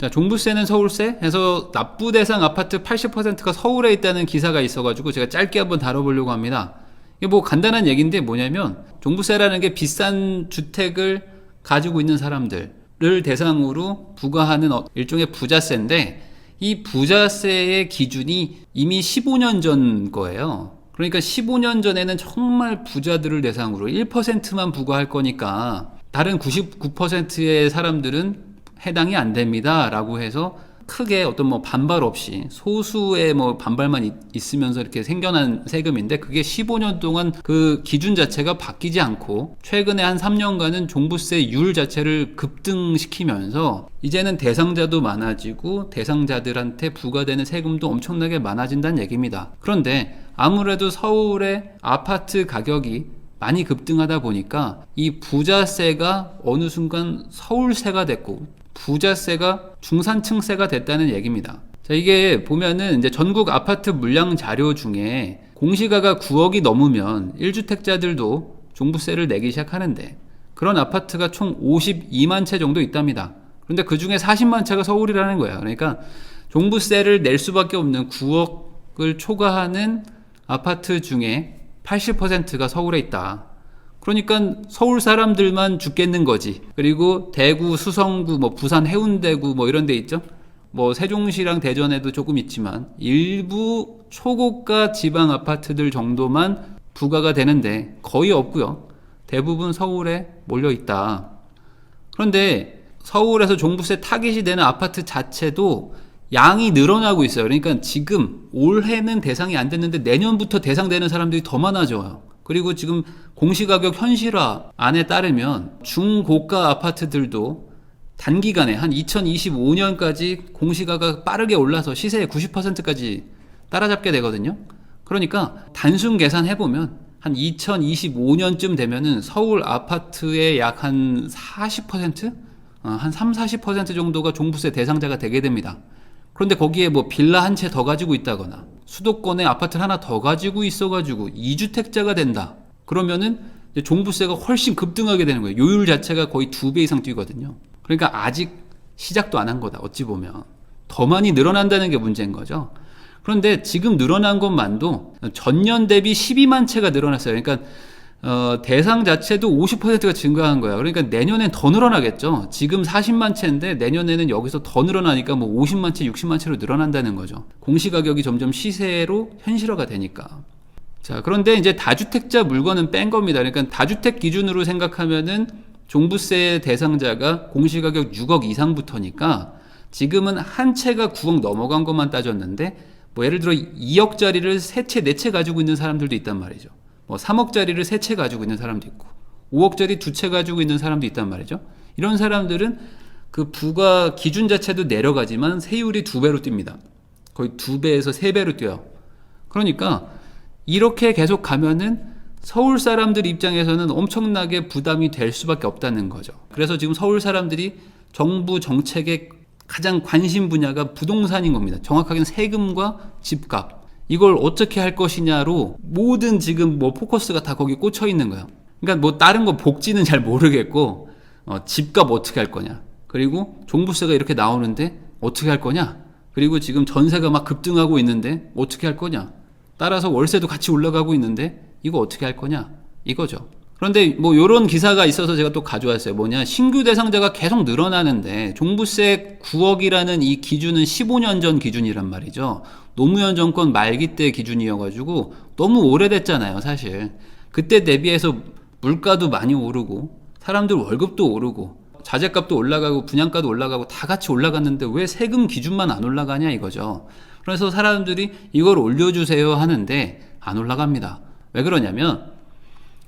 자, 종부세는 서울세 해서 납부 대상 아파트 80%가 서울에 있다는 기사가 있어가지고 제가 짧게 한번 다뤄보려고 합니다. 이게 뭐 간단한 얘기인데 뭐냐면 종부세라는 게 비싼 주택을 가지고 있는 사람들을 대상으로 부과하는 일종의 부자세인데, 이 부자세의 기준이 이미 15년 전 거예요. 그러니까 15년 전에는 정말 부자들을 대상으로 1%만 부과할 거니까 다른 99%의 사람들은 해당이 안 됩니다 라고 해서 크게 어떤 뭐 반발 없이 소수의 뭐 반발만 있으면서 이렇게 생겨난 세금인데, 그게 15년 동안 그 기준 자체가 바뀌지 않고 최근에 한 3년간은 종부세율 자체를 급등시키면서 이제는 대상자도 많아지고 대상자들한테 부과되는 세금도 엄청나게 많아진다는 얘기입니다. 그런데 아무래도 서울의 아파트 가격이 많이 급등하다 보니까 이 부자세가 어느 순간 서울세가 됐고 부자세가 중산층세가 됐다는 얘기입니다. 자, 이게 보면은 이제 전국 아파트 물량 자료 중에 공시가가 9억이 넘으면 1주택자들도 종부세를 내기 시작하는데, 그런 아파트가 총 52만 채 정도 있답니다. 그런데 그 중에 40만 채가 서울이라는 거예요. 그러니까 종부세를 낼 수밖에 없는 9억을 초과하는 아파트 중에 80%가 서울에 있다. 그러니까 서울 사람들만 죽겠는 거지. 그리고 대구, 수성구, 뭐 부산 해운대구 뭐 이런 데 있죠. 뭐 세종시랑 대전에도 조금 있지만 일부 초고가 지방 아파트들 정도만 부과가 되는데 거의 없고요. 대부분 서울에 몰려 있다. 그런데 서울에서 종부세 타깃이 되는 아파트 자체도 양이 늘어나고 있어요. 그러니까 지금 올해는 대상이 안 됐는데 내년부터 대상되는 사람들이 더 많아져요. 그리고 지금 공시가격 현실화 안에 따르면 중고가 아파트들도 단기간에 한 2025년까지 공시가가 빠르게 올라서 시세의 90%까지 따라잡게 되거든요. 그러니까 단순 계산해보면 한 2025년쯤 되면은 서울 아파트의 약 한 40%? 한 30-40% 정도가 종부세 대상자가 되게 됩니다. 그런데 거기에 뭐 빌라 한 채 더 가지고 있다거나 수도권에 아파트를 하나 더 가지고 있어가지고 2주택자가 된다. 그러면은 종부세가 훨씬 급등하게 되는 거예요. 요율 자체가 거의 2배 이상 뛰거든요. 그러니까 아직 시작도 안 한 거다. 어찌 보면 더 많이 늘어난다는 게 문제인 거죠. 그런데 지금 늘어난 것만도 전년 대비 12만 채가 늘어났어요. 그러니까 대상 자체도 50%가 증가한 거야. 그러니까 내년엔 더 늘어나겠죠. 지금 40만 채인데 내년에는 여기서 더 늘어나니까 뭐 50만 채, 60만 채로 늘어난다는 거죠. 공시가격이 점점 시세로 현실화가 되니까. 자, 그런데 이제 다주택자 물건은 뺀 겁니다. 그러니까 다주택 기준으로 생각하면은 종부세 대상자가 공시가격 6억 이상부터니까 지금은 한 채가 9억 넘어간 것만 따졌는데, 뭐 예를 들어 2억짜리를 3채, 4채 가지고 있는 사람들도 있단 말이죠. 뭐 3억짜리를 3채 가지고 있는 사람도 있고 5억짜리 2채 가지고 있는 사람도 있단 말이죠. 이런 사람들은 그 부과 기준 자체도 내려가지만 세율이 2배로 뜁니다. 거의 2배에서 3배로 뛰어요. 그러니까 이렇게 계속 가면은 서울 사람들 입장에서는 엄청나게 부담이 될 수밖에 없다는 거죠. 그래서 지금 서울 사람들이 정부 정책의 가장 관심 분야가 부동산인 겁니다. 정확하게는 세금과 집값. 이걸 어떻게 할 것이냐로 모든 지금 뭐 포커스가 다 거기 꽂혀 있는 거예요. 그러니까 뭐 다른 거 복지는 잘 모르겠고, 집값 어떻게 할 거냐, 그리고 종부세가 이렇게 나오는데 어떻게 할 거냐, 그리고 지금 전세가 막 급등하고 있는데 어떻게 할 거냐, 따라서 월세도 같이 올라가고 있는데 이거 어떻게 할 거냐, 이거죠. 그런데 뭐 요런 기사가 있어서 제가 또 가져왔어요. 뭐냐, 신규 대상자가 계속 늘어나는데 종부세 9억이라는 이 기준은 15년 전 기준이란 말이죠. 노무현 정권 말기 때 기준이어가지고 너무 오래됐잖아요, 사실. 그때 대비해서 물가도 많이 오르고 사람들 월급도 오르고 자재값도 올라가고 분양가도 올라가고 다 같이 올라갔는데 왜 세금 기준만 안 올라가냐 이거죠. 그래서 사람들이 이걸 올려주세요 하는데 안 올라갑니다. 왜 그러냐면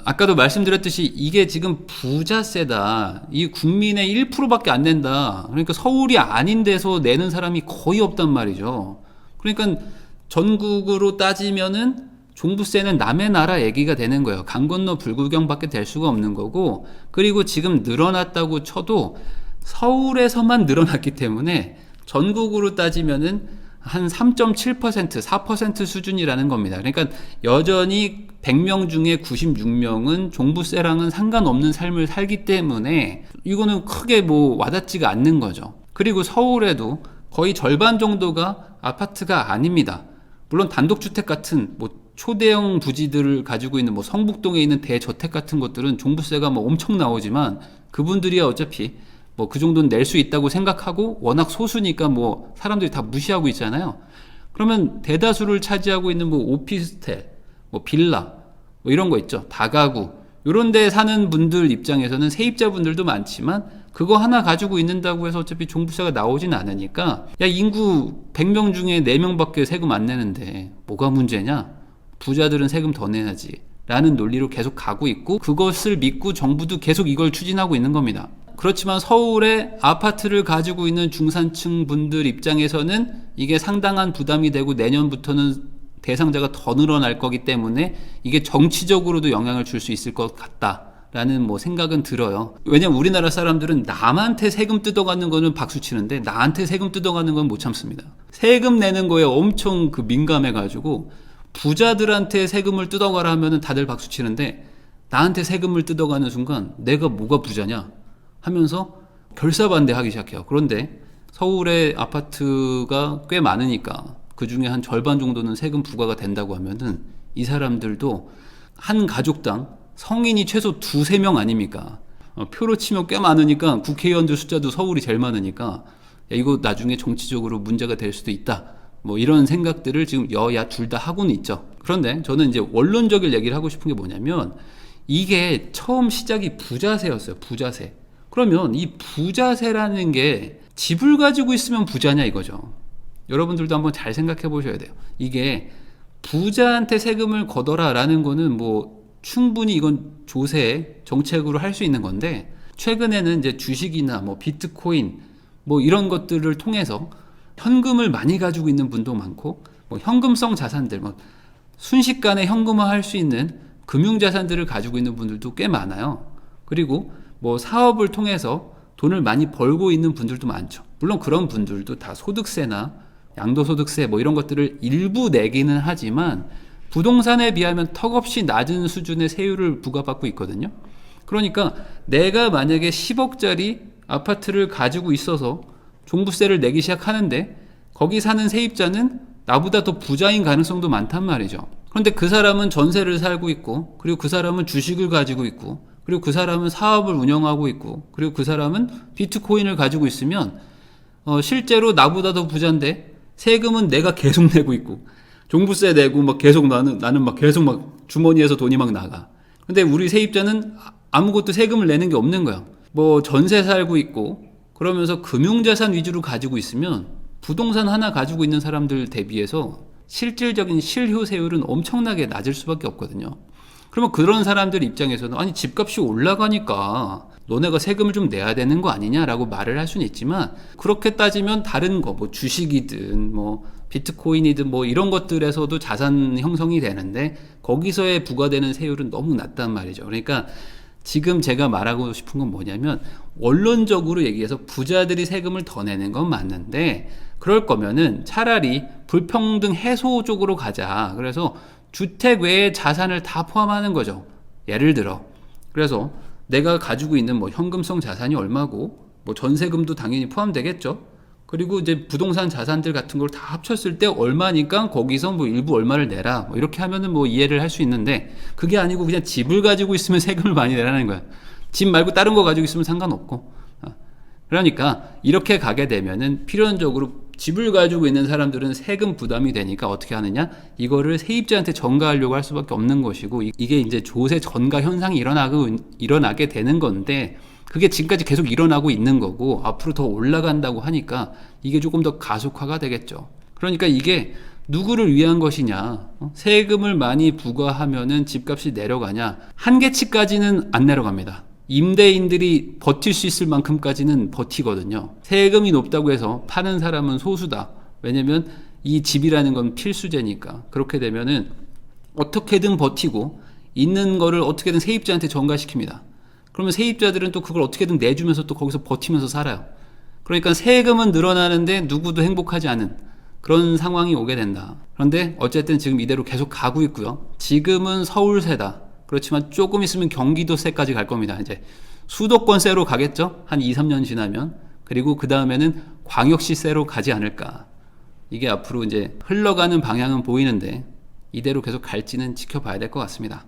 아까도 말씀드렸듯이 이게 지금 부자세다. 이 국민의 1%밖에 안 낸다. 그러니까 서울이 아닌 데서 내는 사람이 거의 없단 말이죠. 그러니까 전국으로 따지면은 종부세는 남의 나라 얘기가 되는 거예요. 강 건너 불구경밖에 될 수가 없는 거고, 그리고 지금 늘어났다고 쳐도 서울에서만 늘어났기 때문에 전국으로 따지면은 한 3.7%, 4% 수준이라는 겁니다. 그러니까 여전히 100명 중에 96명은 종부세랑은 상관없는 삶을 살기 때문에 이거는 크게 뭐 와닿지가 않는 거죠. 그리고 서울에도 거의 절반 정도가 아파트가 아닙니다. 물론 단독주택 같은 뭐 초대형 부지들을 가지고 있는 뭐 성북동에 있는 대저택 같은 것들은 종부세가 뭐 엄청 나오지만 그분들이야 어차피 뭐 그 정도는 낼 수 있다고 생각하고 워낙 소수니까 뭐 사람들이 다 무시하고 있잖아요. 그러면 대다수를 차지하고 있는 뭐 오피스텔, 뭐 빌라, 뭐 이런 거 있죠. 다가구. 이런 데 사는 분들 입장에서는 세입자분들도 많지만 그거 하나 가지고 있는다고 해서 어차피 종부세가 나오진 않으니까 야 인구 100명 중에 4명밖에 세금 안 내는데 뭐가 문제냐? 부자들은 세금 더 내야지 라는 논리로 계속 가고 있고 그것을 믿고 정부도 계속 이걸 추진하고 있는 겁니다. 그렇지만 서울에 아파트를 가지고 있는 중산층 분들 입장에서는 이게 상당한 부담이 되고 내년부터는 대상자가 더 늘어날 거기 때문에 이게 정치적으로도 영향을 줄 수 있을 것 같다라는 뭐 생각은 들어요. 왜냐면 우리나라 사람들은 남한테 세금 뜯어가는 거는 박수 치는데 나한테 세금 뜯어가는 건 못 참습니다. 세금 내는 거에 엄청 그 민감해가지고 부자들한테 세금을 뜯어가라 하면은 다들 박수 치는데 나한테 세금을 뜯어가는 순간 내가 뭐가 부자냐 하면서 결사반대하기 시작해요. 그런데 서울의 아파트가 꽤 많으니까 그 중에 한 절반 정도는 세금 부과가 된다고 하면은 이 사람들도 한 가족당 성인이 최소 2-3명 아닙니까? 표로 치면 꽤 많으니까 국회의원들 숫자도 서울이 제일 많으니까 야, 이거 나중에 정치적으로 문제가 될 수도 있다. 뭐 이런 생각들을 지금 여야 둘 다 하고는 있죠. 그런데 저는 이제 원론적인 얘기를 하고 싶은 게 뭐냐면 이게 처음 시작이 부자세였어요. 부자세. 그러면 이 부자세라는 게 집을 가지고 있으면 부자냐 이거죠. 여러분들도 한번 잘 생각해 보셔야 돼요. 이게 부자한테 세금을 걷어라 라는 거는 뭐 충분히 이건 조세 정책으로 할 수 있는 건데 최근에는 이제 주식이나 뭐 비트코인 뭐 이런 것들을 통해서 현금을 많이 가지고 있는 분도 많고 뭐 현금성 자산들 뭐 순식간에 현금화 할 수 있는 금융자산들을 가지고 있는 분들도 꽤 많아요. 그리고 뭐 사업을 통해서 돈을 많이 벌고 있는 분들도 많죠. 물론 그런 분들도 다 소득세나 양도소득세 뭐 이런 것들을 일부 내기는 하지만 부동산에 비하면 턱없이 낮은 수준의 세율을 부과받고 있거든요. 그러니까 내가 만약에 10억짜리 아파트를 가지고 있어서 종부세를 내기 시작하는데 거기 사는 세입자는 나보다 더 부자인 가능성도 많단 말이죠. 그런데 그 사람은 전세를 살고 있고 그리고 그 사람은 주식을 가지고 있고 그리고 그 사람은 사업을 운영하고 있고 그리고 그 사람은 비트코인을 가지고 있으면 실제로 나보다 더 부자인데 세금은 내가 계속 내고 있고 종부세 내고 막 계속 나는 막 계속 막 주머니에서 돈이 막 나가. 근데 우리 세입자는 아무것도 세금을 내는 게 없는 거야. 뭐 전세 살고 있고 그러면서 금융자산 위주로 가지고 있으면 부동산 하나 가지고 있는 사람들 대비해서 실질적인 실효세율은 엄청나게 낮을 수밖에 없거든요. 그러면 그런 사람들 입장에서는 아니 집값이 올라가니까 너네가 세금을 좀 내야 되는 거 아니냐라고 말을 할 수는 있지만 그렇게 따지면 다른 거 뭐 주식이든 뭐 비트코인이든 뭐 이런 것들에서도 자산 형성이 되는데 거기서의 부과되는 세율은 너무 낮단 말이죠. 그러니까 지금 제가 말하고 싶은 건 뭐냐면 원론적으로 얘기해서 부자들이 세금을 더 내는 건 맞는데 그럴 거면은 차라리 불평등 해소 쪽으로 가자. 그래서 주택 외의 자산을 다 포함하는 거죠. 예를 들어 그래서 내가 가지고 있는 뭐 현금성 자산이 얼마고 뭐 전세금도 당연히 포함되겠죠. 그리고 이제 부동산 자산들 같은 걸 다 합쳤을 때 얼마니까 거기서 뭐 일부 얼마를 내라 뭐 이렇게 하면은 뭐 이해를 할 수 있는데 그게 아니고 그냥 집을 가지고 있으면 세금을 많이 내라는 거야. 집 말고 다른 거 가지고 있으면 상관없고. 그러니까 이렇게 가게 되면은 필연적으로 집을 가지고 있는 사람들은 세금 부담이 되니까 어떻게 하느냐? 이거를 세입자한테 전가하려고 할 수밖에 없는 것이고 이게 이제 조세 전가 현상이 일어나게 되는 건데 그게 지금까지 계속 일어나고 있는 거고 앞으로 더 올라간다고 하니까 이게 조금 더 가속화가 되겠죠. 그러니까 이게 누구를 위한 것이냐? 세금을 많이 부과하면은 집값이 내려가냐? 한계치까지는 안 내려갑니다. 임대인들이 버틸 수 있을 만큼까지는 버티거든요. 세금이 높다고 해서 파는 사람은 소수다. 왜냐면 이 집이라는 건 필수제니까. 그렇게 되면은 어떻게든 버티고 있는 거를 어떻게든 세입자한테 전가시킵니다. 그러면 세입자들은 또 그걸 어떻게든 내주면서 또 거기서 버티면서 살아요. 그러니까 세금은 늘어나는데 누구도 행복하지 않은 그런 상황이 오게 된다. 그런데 어쨌든 지금 이대로 계속 가고 있고요. 지금은 서울세다. 그렇지만 조금 있으면 경기도세까지 갈 겁니다. 이제 수도권세로 가겠죠? 한 2-3년 지나면. 그리고 그 다음에는 광역시세로 가지 않을까. 이게 앞으로 이제 흘러가는 방향은 보이는데 이대로 계속 갈지는 지켜봐야 될 것 같습니다.